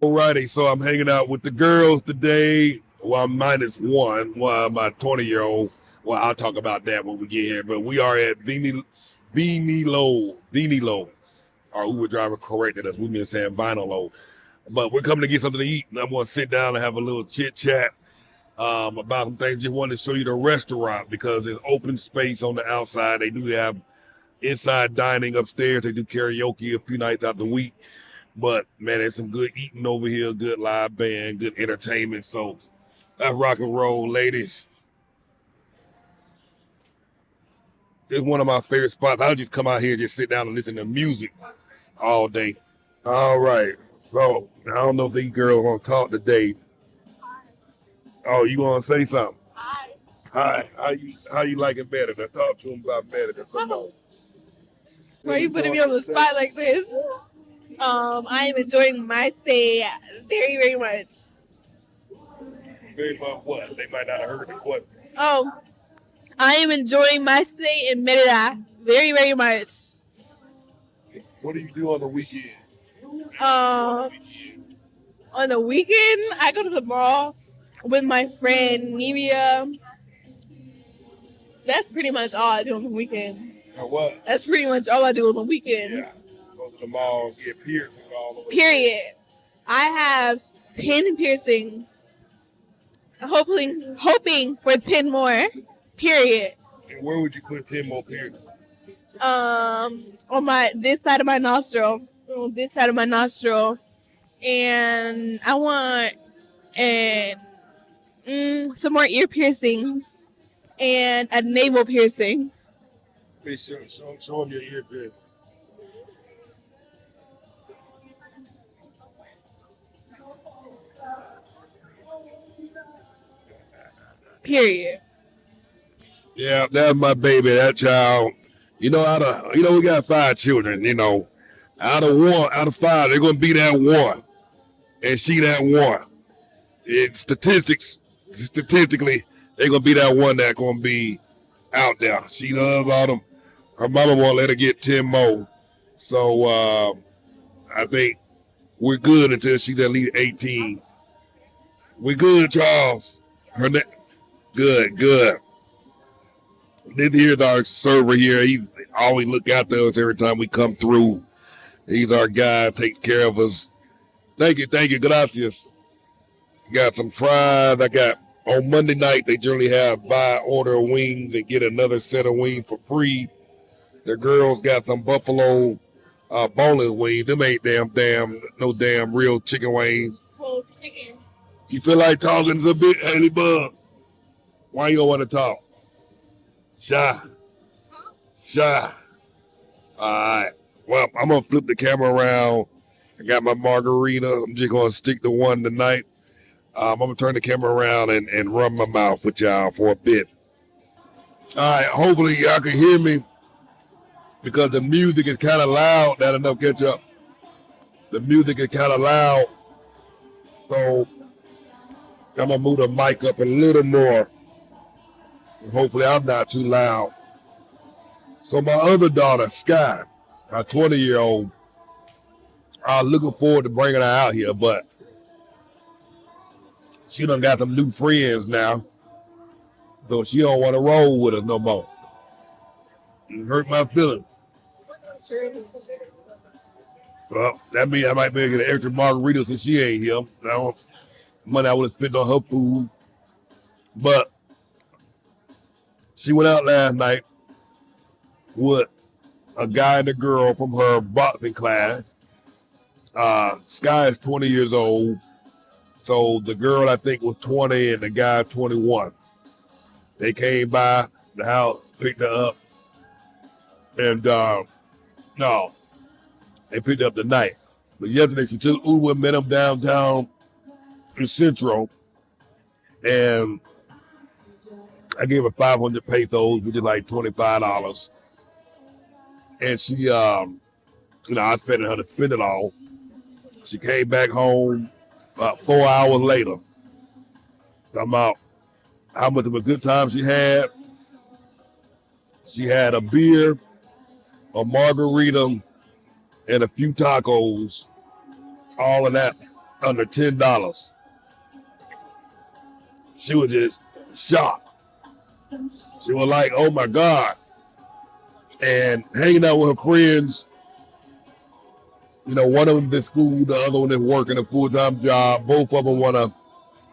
Alrighty, so I'm hanging out with the girls today. Well, I'm minus one. Well, my 20-year-old. Well, I'll talk about that when we get here. But we are at Beanie Low. Our Uber driver corrected us. We've been saying Vinyl Low. But we're coming to get something to eat. And I'm going to sit down and have a little chit chat about some things. Just wanted to show you the restaurant because it's open space on the outside. They do have inside dining upstairs. They do karaoke a few nights out the week. But man, there's some good eating over here, good live band, good entertainment. So that's rock and roll, ladies. It's one of my favorite spots. I'll just come out here and just sit down and listen to music all day. All right. So I don't know if these girls gonna talk today. Oh, you wanna say something? Hi. Hi. How you liking better? Now talk to them about better. Come on. Why are you putting me on the spot like this? I am enjoying my stay very, very much. Very much what? They might not have heard it. What? Oh, I am enjoying my stay in Merida very, very much. What do you do on the weekend? On the weekend, I go to the mall with my friend Nevia. That's pretty much all I do on the weekend. What? That's pretty much all I do on the weekend. Yeah. Go to the mall, get piercings all the way. Period. I have 10 piercings. Hoping for 10 more. Period. And where would you put 10 more piercings? On this side of my nostril. On this side of my nostril. And I want some more ear piercings and a navel piercing. Please show them your ear piercing. Period. Yeah, that's my baby, that child. We got 5 children, Out of 5, they're gonna be that one. And she that one. Statistically, they're gonna be that one that's gonna be out there. She loves all them. Her mama won't let her get 10 more. So I think we're good until she's at least 18. We're good, Charles. Good. This here's our server here. He always look after us every time we come through. He's our guy, takes care of us. Thank you, gracias. Got some fries. On Monday night, they generally have buy order wings and get another set of wings for free. The girls got some buffalo boneless wings. Them ain't no damn real chicken wings. Whole chicken. You feel like talking a bit, Haley Bug? Why you don't want to talk? Shy. All right. Well, I'm going to flip the camera around. I got my margarita. I'm just going to stick to one tonight. I'm going to turn the camera around and run my mouth with y'all for a bit. All right. Hopefully y'all can hear me because the music is kind of loud. That enough catch up. The music is kind of loud. So I'm going to move the mic up a little more. Hopefully I'm not too loud. So my other daughter, Sky, my 20-year-old, I'm looking forward to bringing her out here, but she done got some new friends now, so she don't want to roll with us no more. It hurt my feelings. Well, that means I might be getting an extra margarita since she ain't here. Money I would have spent on her food. But she went out last night with a guy and a girl from her boxing class. Sky is 20 years old. So the girl, I think, was 20 and the guy 21. They came by the house, picked her up. And, no, they picked her up tonight. But yesterday she took Uber and met them downtown in Central. And I gave her 500 pesos, which is like $25. And she, I spent her to spend it all. She came back home about 4 hours later. Talking about how much of a good time she had. She had a beer, a margarita, and a few tacos. All of that under $10. She was just shocked. She was like, oh my God. And hanging out with her friends, one of them in school, the other one is working a full-time job. Both of them want to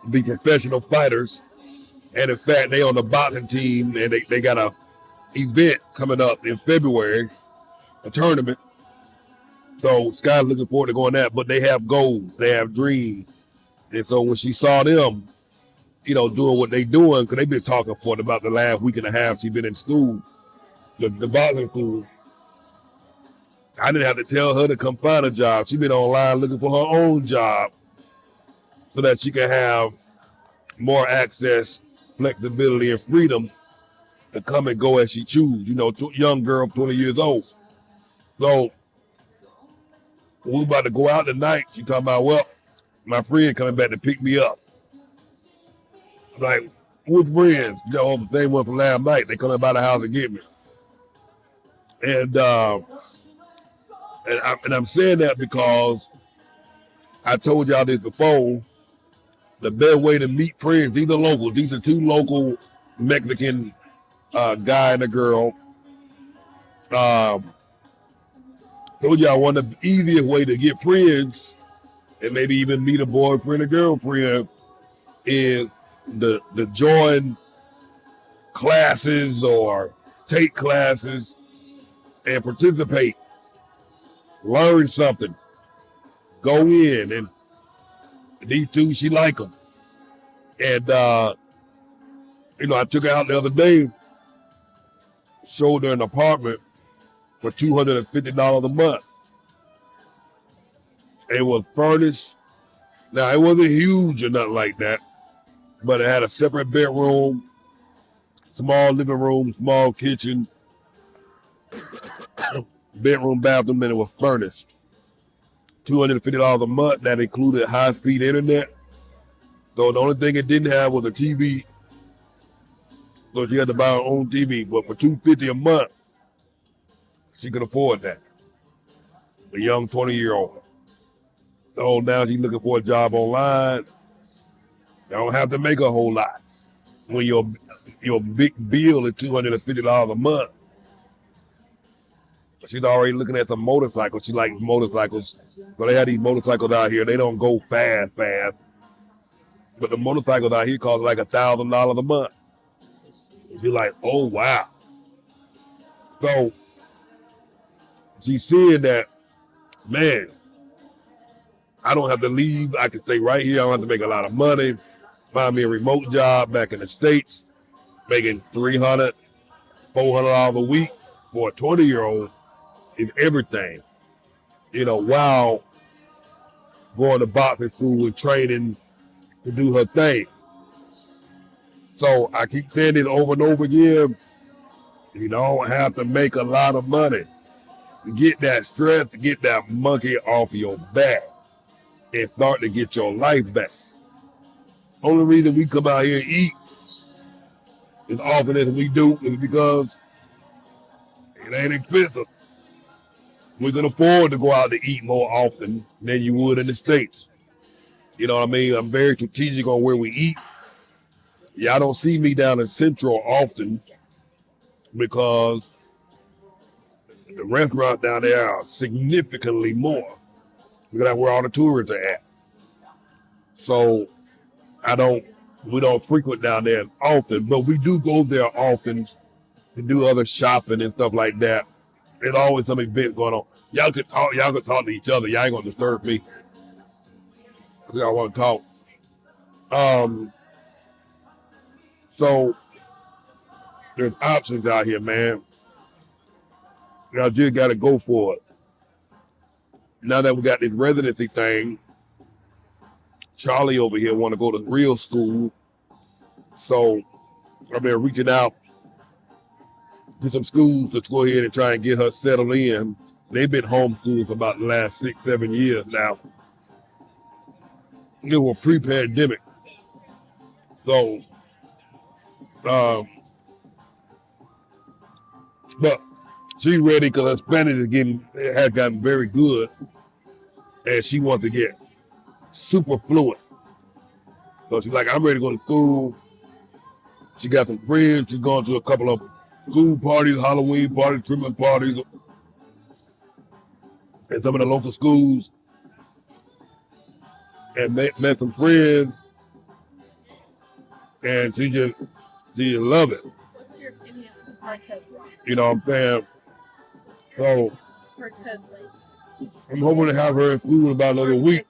be professional fighters. And in fact, they on the boxing team, and they got a event coming up in February, a tournament. So Sky's looking forward to going that, but they have goals, they have dreams. And so when she saw them, doing what they doing, because they've been talking for about the last week and a half, she's been in school, the boxing school. I didn't have to tell her to come find a job. She's been online looking for her own job so that she can have more access, flexibility, and freedom to come and go as she chooses. Young girl, 20 years old. So we about to go out tonight. She talking about, well, my friend coming back to pick me up. I'm like, what friends? The same one from last night. They coming by the house to get me. And I'm saying that because I told y'all this before. The best way to meet friends, these are local. These are two local Mexican guy and a girl. Told y'all one of the easiest way to get friends and maybe even meet a boyfriend or girlfriend is the join classes or take classes and participate. Learn something. Go in, and these two, she like them. And I took her out the other day, showed her an apartment for $250 a month. It was furnished. Now, it wasn't huge or nothing like that, but it had a separate bedroom, small living room, small kitchen, bedroom, bathroom, and it was furnished. $250 a month. That included high-speed internet. So the only thing it didn't have was a TV. So she had to buy her own TV. But for $250 a month, she could afford that. A young 20-year-old. So now she's looking for a job online. You don't have to make a whole lot. When your big bill is $250 a month, she's already looking at some motorcycles. She likes motorcycles. So they have these motorcycles out here. They don't go fast. But the motorcycles out here cost like $1,000 a month. She's like, oh, wow. So she's seeing that, man, I don't have to leave. I can stay right here. I don't have to make a lot of money. Find me a remote job back in the States, making $300, $400 a week for a 20-year-old is everything. While going to boxing school and training to do her thing. So I keep saying it over and over again. You don't have to make a lot of money to get that stress, to get that monkey off your back and start to get your life back. Only reason we come out here and eat as often as we do is because it ain't expensive. We can afford to go out to eat more often than you would in the States. You know what I mean? I'm very strategic on where we eat. Y'all don't see me down in Central often because the restaurants down there are significantly more because that's where all the tourists are at. So we don't frequent down there often, but we do go there often to do other shopping and stuff like that. There's always some event going on. Y'all could talk to each other. Y'all ain't gonna disturb me. Y'all want to talk. So there's options out here, man. Y'all just gotta go for it. Now that we got this residency thing, Charlie over here want to go to real school. So I've been reaching out to some schools to go ahead and try and get her settled in. They've been homeschooled for about the last 6-7 years now. It was pre-pandemic. So, but she's ready because her Spanish has gotten very good. And she wants to get super fluent. So she's like, I'm ready to go to school. She got some friends. She's going to a couple of school parties, Halloween parties, Christmas parties, at some of the local schools. And met some friends. And she love it. What's your opinion on Cartess? You know what I'm saying? So Cartess, I'm hoping to have her in school in about another week.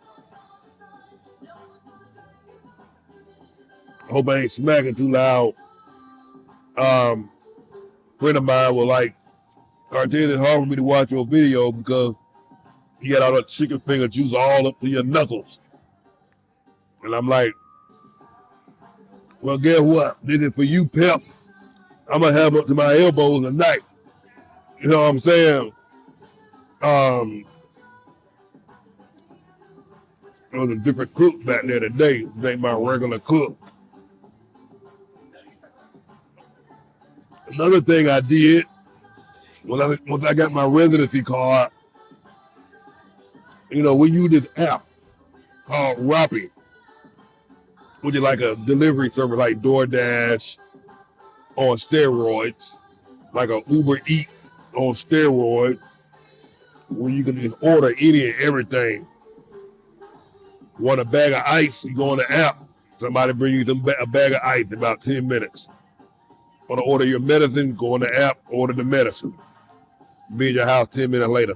I hope I ain't smacking too loud. Friend of mine was like, Cartess, it's hard for me to watch your video because you got all that chicken finger juice all up to your knuckles. And I'm like, well, guess what? This is for you, Pep. I'm going to have up to my elbows tonight. You know what I'm saying? There was a different cook back there today. This ain't my regular cook. Another thing I did, once I got my residency card, you know, we use this app called Rappi, which is like a delivery service like DoorDash on steroids, like a Uber Eats on steroids, where you can just order any and everything. Want a bag of ice, you go on the app, somebody bring you a bag of ice in about 10 minutes. Want to order your medicine, go on the app, order the medicine. Be in your house 10 minutes later.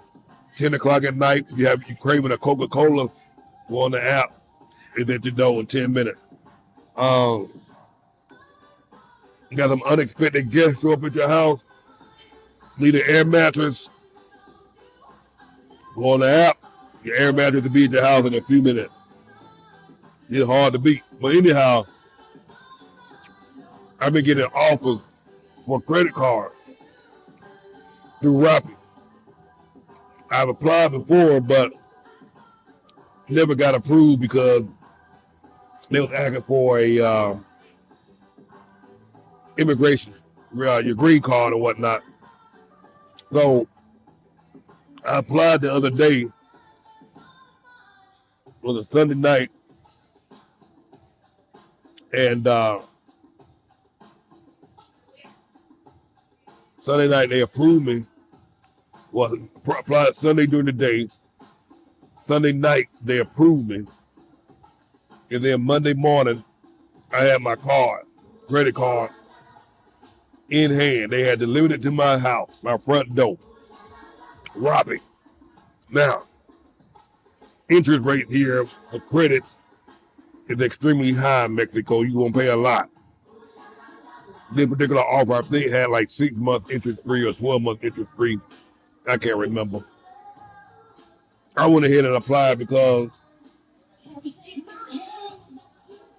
10 o'clock at night, you craving a Coca-Cola, go on the app, it's at your door in 10 minutes. You got some unexpected guests show up at your house, need an air mattress, go on the app, your air mattress will be at your house in a few minutes. It's hard to beat. But anyhow, I've been getting offers for credit cards through Rappi. I've applied before, but never got approved because they was asking for a immigration, your green card or whatnot. So I applied the other day. It was a Sunday night, and Sunday night they approved me. Well, applied Sunday during the day. Sunday night they approved me, and then Monday morning I had my card, credit card, in hand. They had delivered it to my house, my front door. Rappi. Now, interest rate here for credit is extremely high in Mexico. You're going to pay a lot. This particular offer, I think, had like 6 months interest free or 12 months interest free. I can't remember. I went ahead and applied because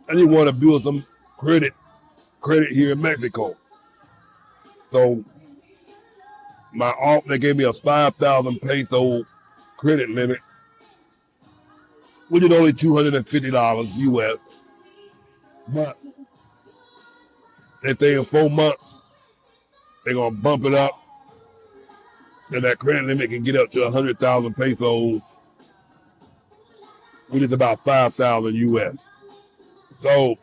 I just want to build some credit here in Mexico. So they gave me a 5,000 peso credit limit, which is only $250 US. But if they in 4 months, they're gonna bump it up, and that credit limit can get up to 100,000 pesos, which is about 5,000 US. So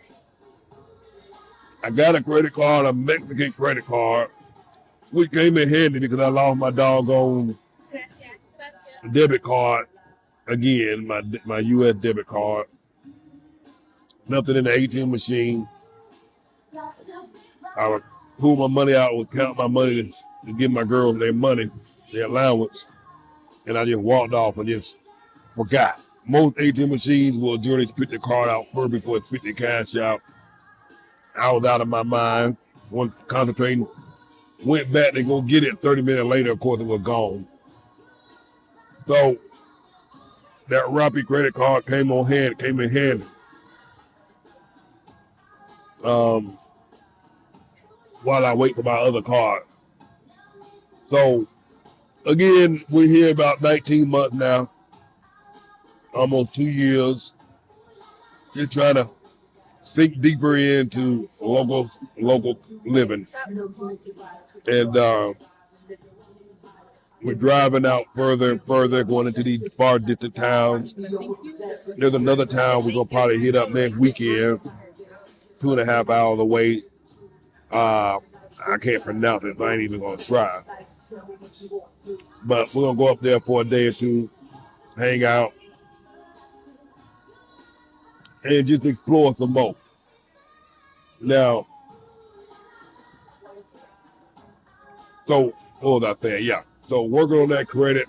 I got a credit card, a Mexican credit card, which came in handy because I lost my doggone debit card again, my US debit card. Nothing in the ATM machine. I would pull my money out, would count my money to give my girls their money, their allowance, and I just walked off and just forgot. Most ATM machines will generally spit the card out first before it spit the cash out. I was out of my mind, wasn't concentrating, went back to go get it. 30 minutes later, of course, it was gone. So that Rappi credit card came in handy. While I wait for my other card. So again, we're here about 19 months now, almost 2 years, just trying to sink deeper into local living. And We're driving out further and further, going into these far distant towns. There's another town we're gonna probably hit up next weekend, 2.5 hours away. I can't pronounce it, so I ain't even gonna try. But we're gonna go up there for a day or two, hang out, and just explore some more. Now, so what was I saying? Yeah. So working on that credit,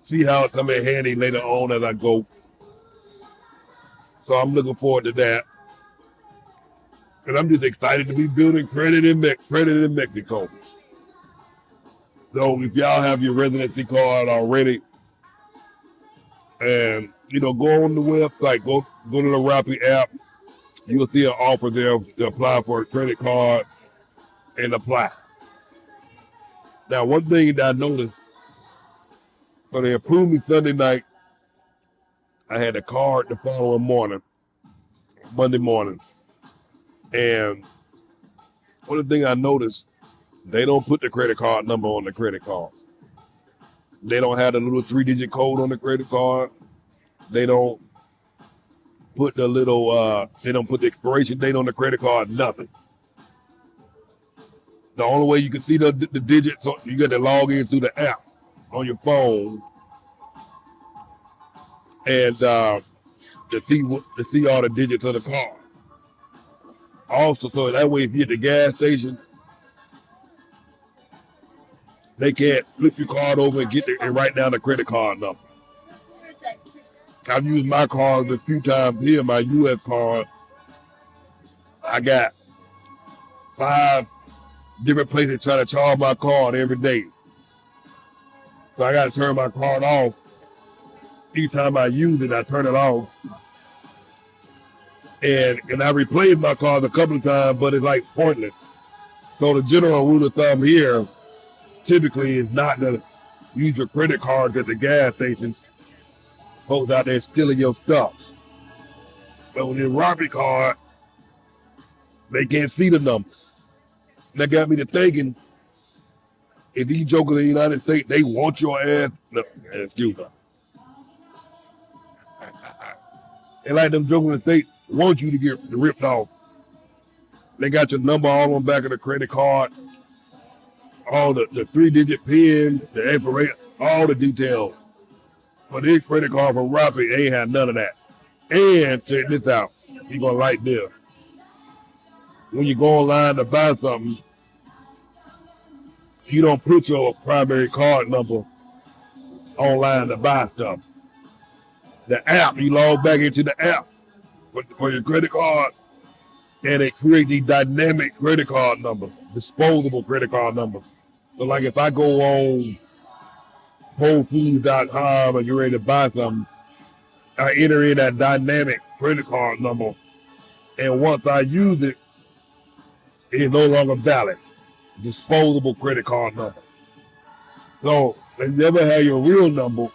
see how it come in handy later on as I go. So I'm looking forward to that. And I'm just excited to be building credit in Mexico. So if y'all have your residency card already, and go on the website, go to the Rappi app, you'll see an offer there to apply for a credit card and apply. Now, one thing that I noticed, so they approved me Sunday night. I had a card the following morning, Monday morning. And one of the things I noticed, they don't put the credit card number on the credit card. They don't have the little 3-digit code on the credit card. They don't put the expiration date on the credit card, nothing. The only way you can see the digits, you got to log in through the app on your phone and to see all the digits of the card. Also, so that way if you're at the gas station, they can't flip your card over and write down the credit card number. I've used my card a few times here, my U.S. card. I got 5 different places trying to charge my card every day. So I got to turn my card off. Each time I use it, I turn it off. And I replaced my card a couple of times, but it's like pointless. So the general rule of thumb here typically is not to use your credit cards at the gas stations. Folks out there stealing your stuff. So with your Rappi card, they can't see the numbers. That got me to thinking, if these jokers in the United States, they want your ass. No, excuse me. And like them jokers in the States want you to get ripped off. They got your number all on the back of the credit card, all the 3-digit PIN, the expiration, all the details. But this credit card from Rappi ain't had none of that. And check this out. You're going to like this. When you go online to buy something, you don't put your primary card number online to buy stuff. The app, you log back into the app for your credit card, and it creates these dynamic credit card numbers, disposable credit card numbers. So like if I go on WholeFoods.com and you're ready to buy something, I enter in that dynamic credit card number, and once I use it, it's no longer valid. Disposable credit card number. So they never have your real number,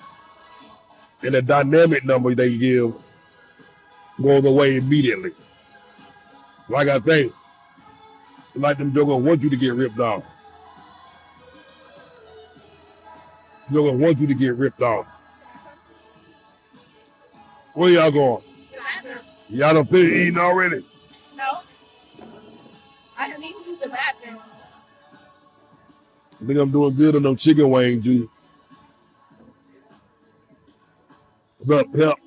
and the dynamic number they give goes away immediately. Like I say, like them jokers want you to get ripped off. Jokers want you to get ripped off. Where y'all going? Y'all done finished eating already? No. I don't need to use the bathroom. I think I'm doing good on them chicken wings, dude. What's up, Pep?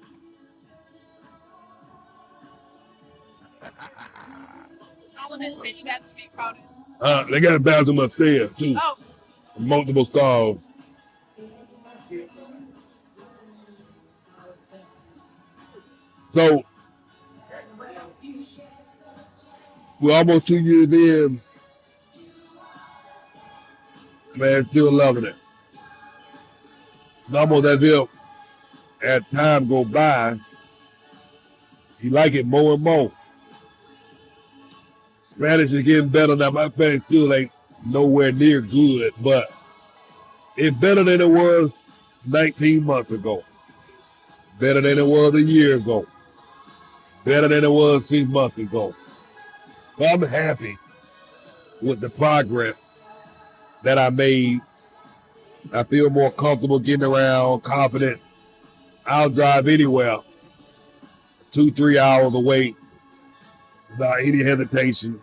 All of this mini bathroom be crowded. They got a bathroom upstairs, too. Oh. Multiple stalls. So, we're almost 2 years in. Man, still loving it. It's almost as if as time go by, you like it more and more. Spanish is getting better now. My Spanish still ain't nowhere near good, but it's better than it was 19 months ago. Better than it was a year ago. Better than it was 6 months ago. So I'm happy with the progress that I made I feel more comfortable getting around, confident. I'll drive anywhere, 2-3 hours away without any hesitation.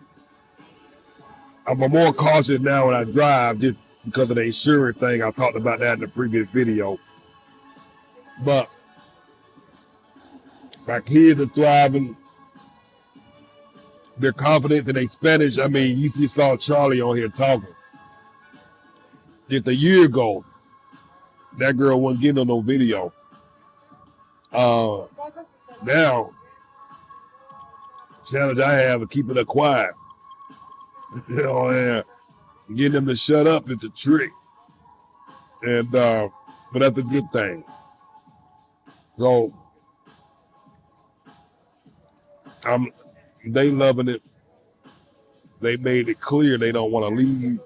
I'm more cautious now when I drive just because of the insurance thing. I talked about that in the previous video. But my kids are thriving. They're confident in their Spanish. I mean, you just saw Charlie on here talking. Just a year ago, that girl wasn't getting on no video. Now, challenge I have is keeping her quiet. You know, and getting them to shut up is the trick. And but that's a good thing. So they loving it. They made it clear they don't want to leave.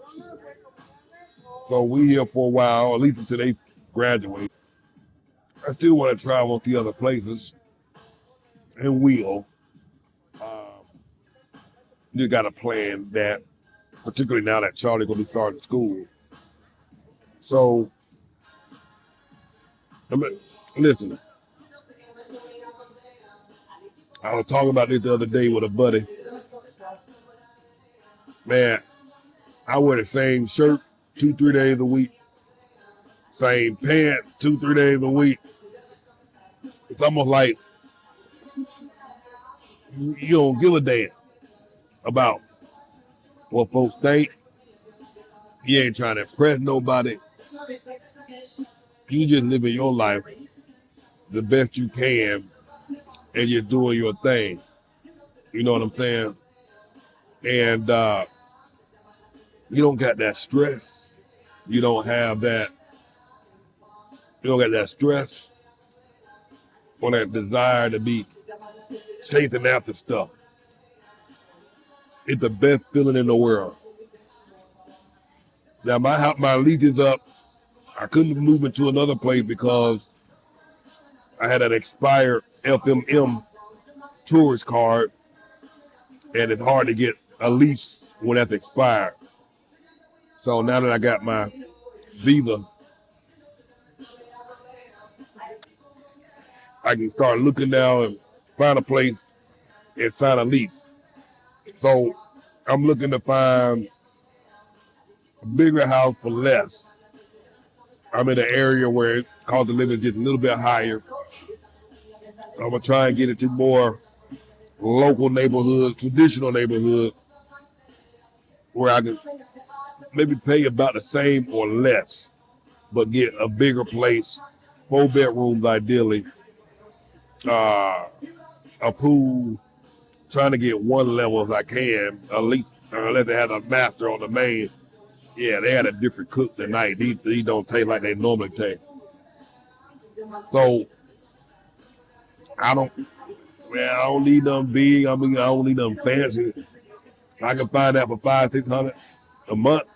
So we here for a while, at least until they graduate. I still want to travel to other places, and will. You got to plan that, particularly now that Charlie gonna be starting school. So, listen, I was talking about this the other day with a buddy. Man, I wear the same shirt 2-3 days a week, same pants 2-3 days a week. It's almost like you don't give a damn about what folks think. You ain't trying to impress nobody. You just living your life the best you can, and you're doing your thing. You know what I'm saying? And you don't got that stress. You don't have that. You don't got that stress or that desire to be chasing after stuff. It's the best feeling in the world. Now my lease is up. I couldn't move into another place because I had an expired FMM tourist card, and it's hard to get a lease when that's expired. So now that I got my visa, I can start looking now and find a place and sign a lease. So I'm looking to find a bigger house for less. I'm in an area where it's cost of living is just a little bit higher. I'm gonna try and get it to more local neighborhood, traditional neighborhood, where I can maybe pay about the same or less, but get a bigger place, 4 bedrooms ideally, a pool, trying to get one level if I can, at least unless they had a master on the main. Yeah, they had a different cook tonight. These don't taste like they normally taste. So I don't need them big. I don't need them fancy. I can find that for $500-600 a month.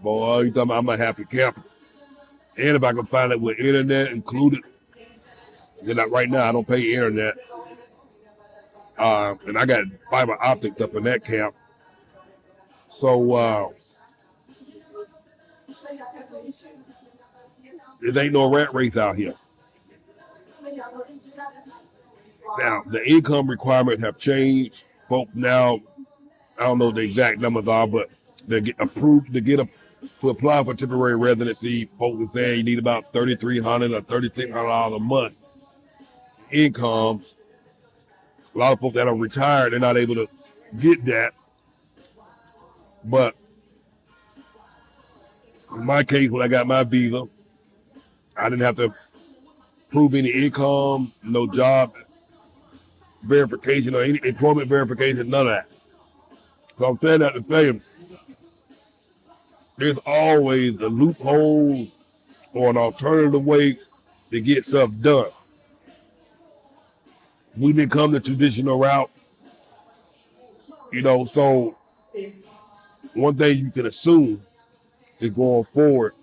Boy, you talking about I'm a happy camper. And if I can find it with internet included, then right now I don't pay internet. And I got fiber optics up in that camp. So there ain't no rat race out here. Now, the income requirements have changed. Folks now, I don't know what the exact numbers are, but they get approved to apply for temporary residency. Folks are saying you need about $3,300 or $3,600 a month income. A lot of folks that are retired, they're not able to get that. But in my case, when I got my visa, I didn't have to prove any income, no job verification or any employment verification, none of that. So I'm saying that to say there's always a loophole or an alternative way to get stuff done. We didn't come the traditional route, so one thing you can assume is going forward,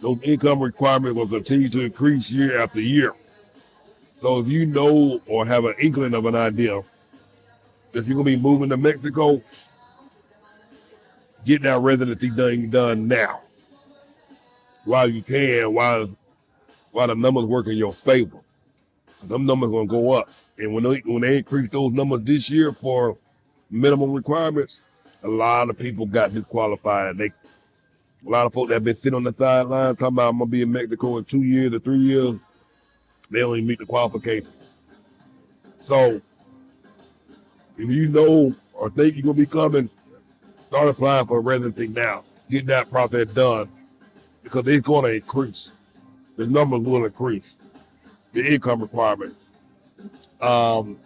those income requirements will continue to increase year after year. So if you know or have an inkling of an idea, if you're going to be moving to Mexico, get that residency thing done now. while you can, while the numbers work in your favor. Them numbers gonna go up. And when they increase those numbers this year for minimum requirements, a lot of people got disqualified. A lot of folks that have been sitting on the sideline talking about I'm gonna be in Mexico in 2 years or 3 years, they don't even meet the qualifications. So if you know or think you're gonna be coming, start applying for a residency now. Get that process done because it's gonna increase. The numbers will increase. The income requirement. But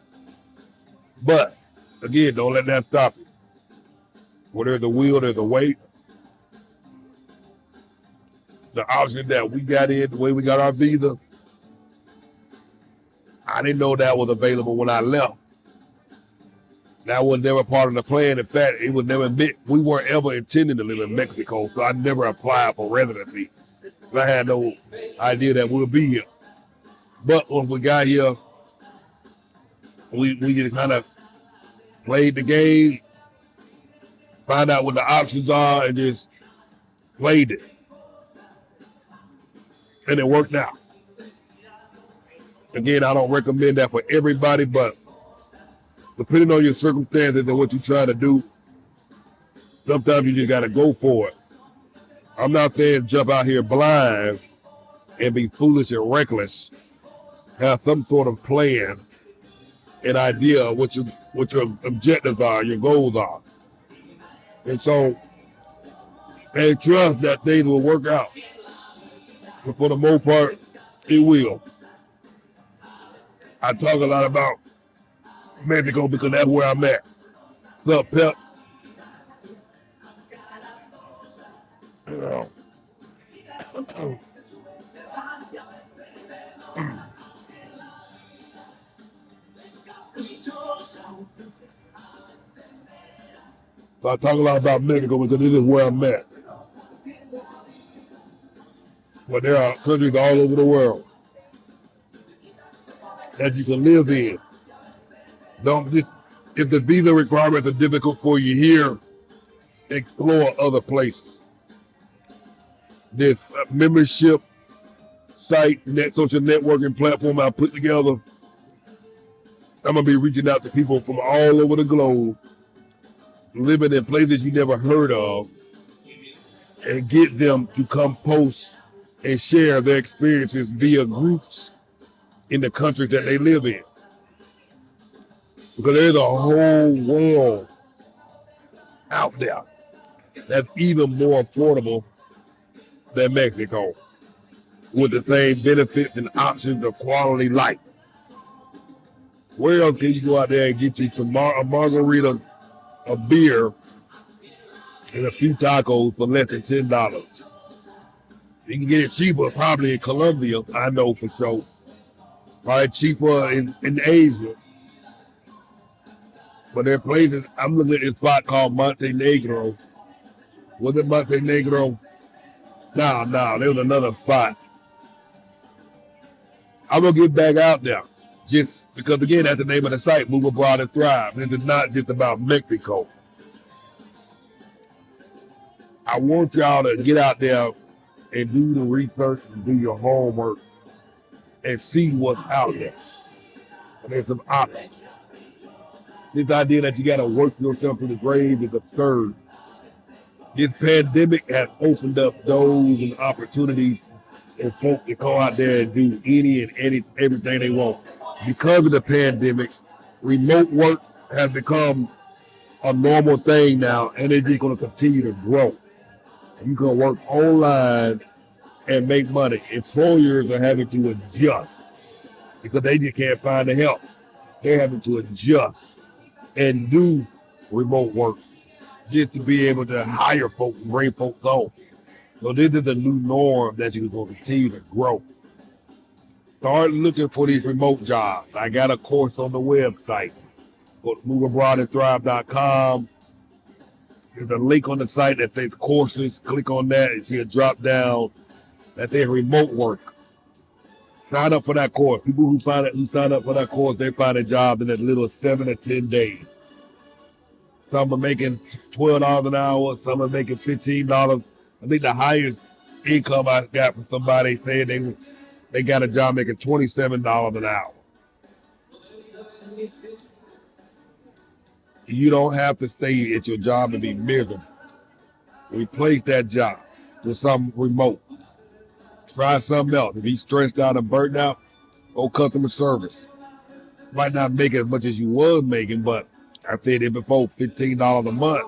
again, don't let that stop you. Where there's a will, there's a way. The option that we got in, the way we got our visa, I didn't know that was available when I left. That was never part of the plan. In fact, it was never meant. We weren't ever intending to live in Mexico, so I never applied for residency. I had no idea that we'll be here. But when we got here, we just kind of played the game, find out what the options are, and just played it. And it worked out. Again, I don't recommend that for everybody, but depending on your circumstances and what you try to do, sometimes you just got to go for it. I'm not saying jump out here blind and be foolish and reckless. Have some sort of plan, an idea of what your objectives are, your goals are. And so, and trust that things will work out. But for the most part, it will. I talk a lot about Mexico because that's where I'm at. What's up, Pep? So I talk a lot about Mexico because this is where I'm at. But there are countries all over the world that you can live in. If the visa requirements are difficult for you here, explore other places. This membership site, social networking platform I put together, I'm gonna be reaching out to people from all over the globe, living in places you never heard of, and get them to come post and share their experiences via groups in the countries that they live in. Because there's a whole world out there that's even more affordable than Mexico, with the same benefits and options of quality life. Where else can you go out there and get you some a margarita, a beer, and a few tacos for less than $10? You can get it cheaper probably in Colombia, I know for sure. Probably cheaper in Asia. But there are places, I'm looking at this spot called Montenegro. Was it Montenegro? No, there was another spot. I'm going to get back out there. Just because, again, that's the name of the site, Move Abroad and Thrive. This is not just about Mexico. I want y'all to get out there and do the research and do your homework and see what's out there. And there's some options. This idea that you got to work yourself to the grave is absurd. This pandemic has opened up doors and opportunities for folks to go out there and do everything they want. Because of the pandemic, remote work has become a normal thing now, and it's just going to continue to grow. You can work online and make money. Employers are having to adjust because they just can't find the help. They're having to adjust and do remote work just to be able to hire folks and bring folks on. So this is the new norm that you're going to continue to grow. Start looking for these remote jobs. I got a course on the website. Go to moveabroadandthrive.com. There's a link on the site that says courses. Click on that and see a drop down that says remote work. Sign up for that course. People who sign up for that course, they find a job in as little as 7 to 10 days. Some are making $12 an hour. Some are making $15. I think the highest income I got from somebody saying they got a job making $27 an hour. You don't have to stay at your job and be miserable. Replace that job with something remote. Try something else. If he's stressed out and burnt out, go customer service. Might not make as much as you was making, but I said it before, $15 a month.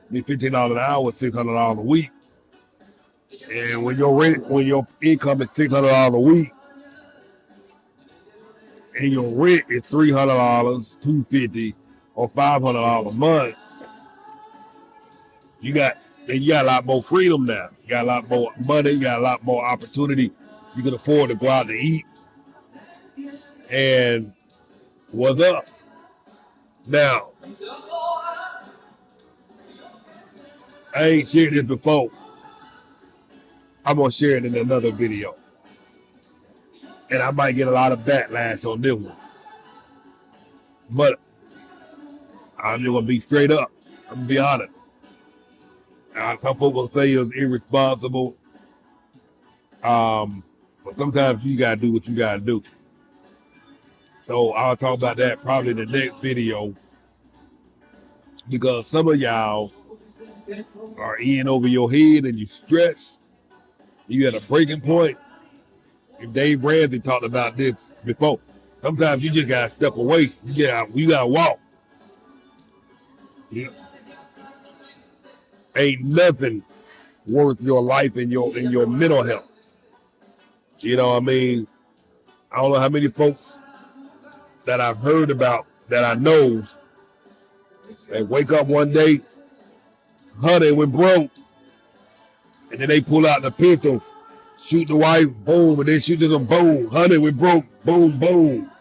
I mean, $15 an hour, $600 a week. And when your income is $600 a week, and your rent is $300, $250, or $500 a month, you got a lot more freedom now. You got a lot more money. You got a lot more opportunity. You can afford to go out to eat. And what's up? Now, I ain't shared this before. I'm gonna share it in another video. And I might get a lot of backlash on this one. But I'm just gonna be straight up. I'm gonna be honest. Some people will say it's irresponsible. But sometimes you gotta do what you gotta do. So I'll talk about that probably in the next video. Because some of y'all are in over your head and you stress. You at a breaking point. And Dave Ramsey talked about this before. Sometimes you just gotta step away. You gotta walk. Yeah. Ain't nothing worth your life and your mental health. You know what I mean? I don't know how many folks that I've heard about that I know. They wake up one day, honey went broke, and then they pull out the pistol, shoot the wife, boom, and then shoot them, boom, honey went broke, boom, boom.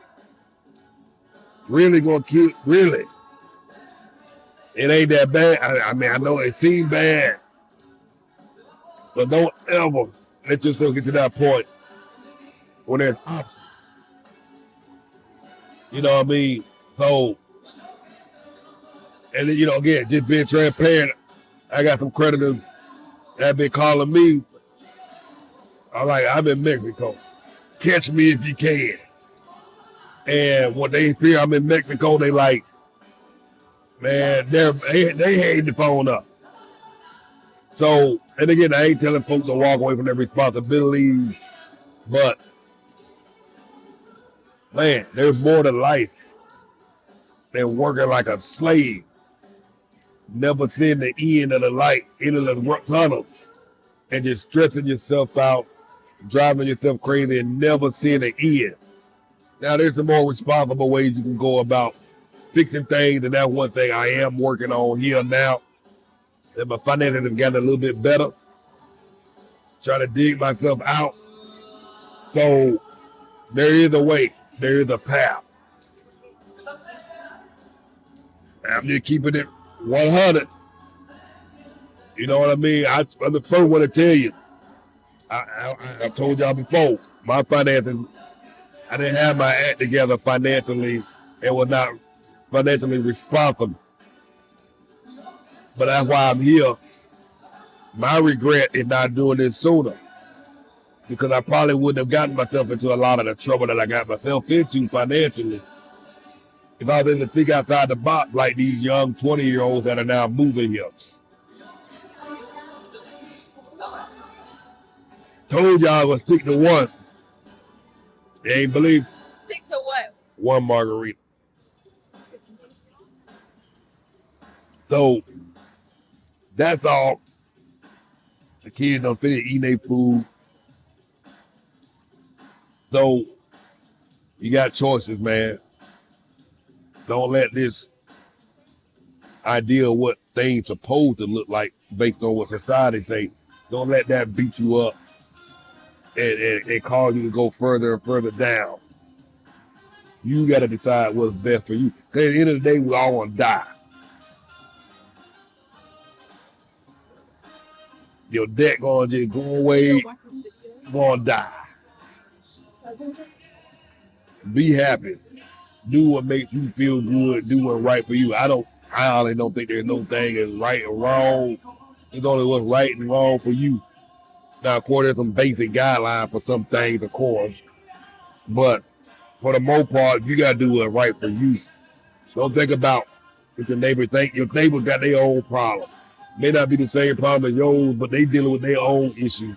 Really gonna kill? Really? It ain't that bad. I mean, I know it seems bad, but don't ever let yourself get to that point when there's options. You know what I mean? So, and then, again, just being transparent, I got some creditors that have been calling me. I'm in Mexico. Catch me if you can. And when they hear I'm in Mexico, they like, man, they hang the phone up. So, and again, I ain't telling folks to walk away from their responsibilities, but man, there's more to life than working like a slave. Never seeing the end of the light, end of the tunnel, and just stressing yourself out, driving yourself crazy, and never seeing the end. Now, there's some more responsible ways you can go about fixing things, and that's one thing I am working on here now. And my finances have gotten a little bit better. Trying to dig myself out. So there is a way. There is a path. I'm just keeping it 100. You know what I mean? I'm the first one to tell you. I told y'all before, my finances, I didn't have my act together financially and was not financially responsible. But that's why I'm here. My regret is not doing this sooner, because I probably wouldn't have gotten myself into a lot of the trouble that I got myself into financially if I was able to think outside the box like these young 20-year-olds that are now moving here. Told y'all I was stick to one. You ain't believe? Stick to what? One margarita. So that's all. The kids don't finish eating their food. So you got choices, man. Don't let this idea of what things supposed to look like based on what society say, don't let that beat you up and cause you to go further and further down. You got to decide what's best for you. Because at the end of the day, we all want to die. Your debt going to just go away, going to die. Be happy. Do what makes you feel good. Do what's right for you. I honestly don't think there's no thing as right or wrong. It's only what's right and wrong for you. Now, of course, there's some basic guidelines for some things, of course. But for the most part, you got to do what's right for you. Don't think about what your neighbor think. Your neighbor got their own problem. May not be the same problem as yours, but they dealing with their own issues.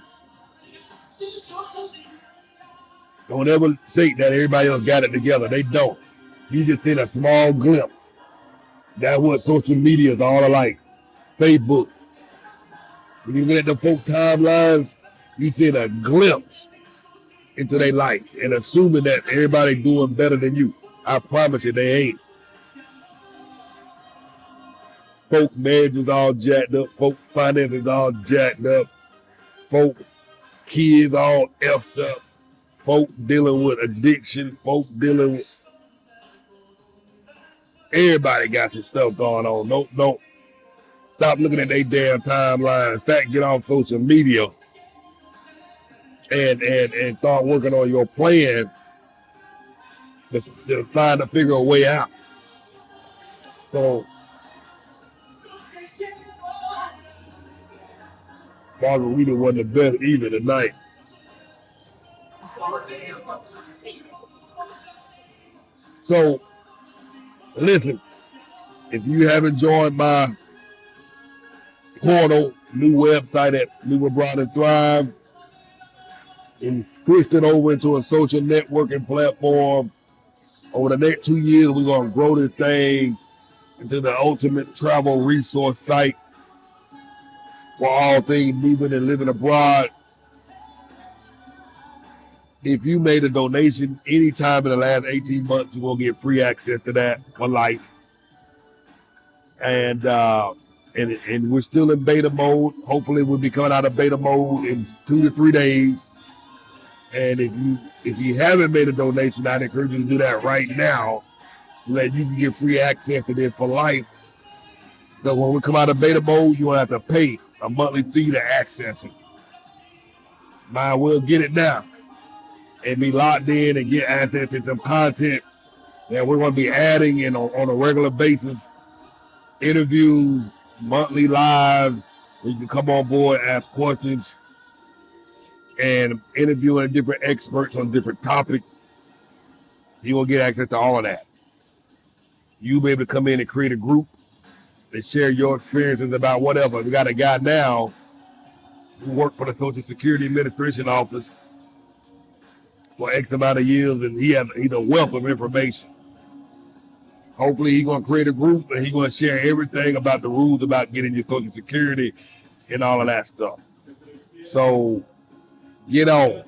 Don't ever think that everybody else got it together. They don't. You just get a small glimpse. That's what social media is all alike. Facebook. When you look at the folk timelines, you see a glimpse into their life and assuming that everybody doing better than you. I promise you they ain't. Folk marriages all jacked up. Folk finances all jacked up. Folk kids all effed up. Folk dealing with addiction. Folk dealing with... Everybody got some stuff going on. Don't stop looking at their damn timeline. In fact, get off social media and start working on your plan to find to figure a way out. So margarita wasn't the best either tonight. So listen, if you haven't joined my portal, new website at Live Abroad and Thrive, and switched it over into a social networking platform. Over the next 2 years, we're going to grow this thing into the ultimate travel resource site for all things moving and living abroad. If you made a donation anytime in the last 18 months, you're going to get free access to that for life. And we're still in beta mode. Hopefully we'll be coming out of beta mode in 2 to 3 days. And if you haven't made a donation, I'd encourage you to do that right now so that you can get free access to this for life. So when we come out of beta mode, you won't have to pay a monthly fee to access it. Might well get it now and be locked in and get access to some content that we're going to be adding in on a regular basis. Interviews, monthly live, where you can come on board, ask questions, and interviewing different experts on different topics. You will get access to all of that. You'll be able to come in and create a group and share your experiences about whatever. We got a guy now who worked for the Social Security Administration Office for X amount of years, and he's a wealth of information. Hopefully he's going to create a group and he's going to share everything about the rules about getting your Social Security and all of that stuff. So get on.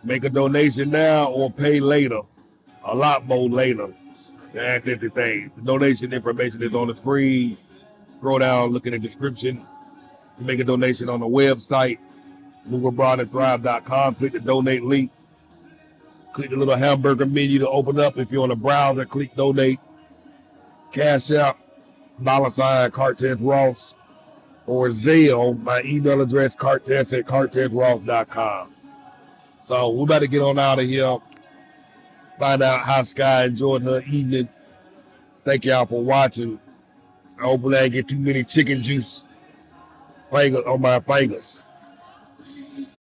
Make a donation now or pay later. A lot more later to access the thing. The donation information is on the screen. Scroll down, look in the description. Make a donation on the website, moveabroadandthrive.com. Click the donate link. Click the little hamburger menu to open up. If you're on a browser, click donate. Cash out, $ Cartess Ross, or Zelle. My email address, cartess@cartessross.com. So we're about to get on out of here. Find out how Sky enjoyed her evening. Thank y'all for watching. I hope I didn't get too many chicken juice fingers on my fingers.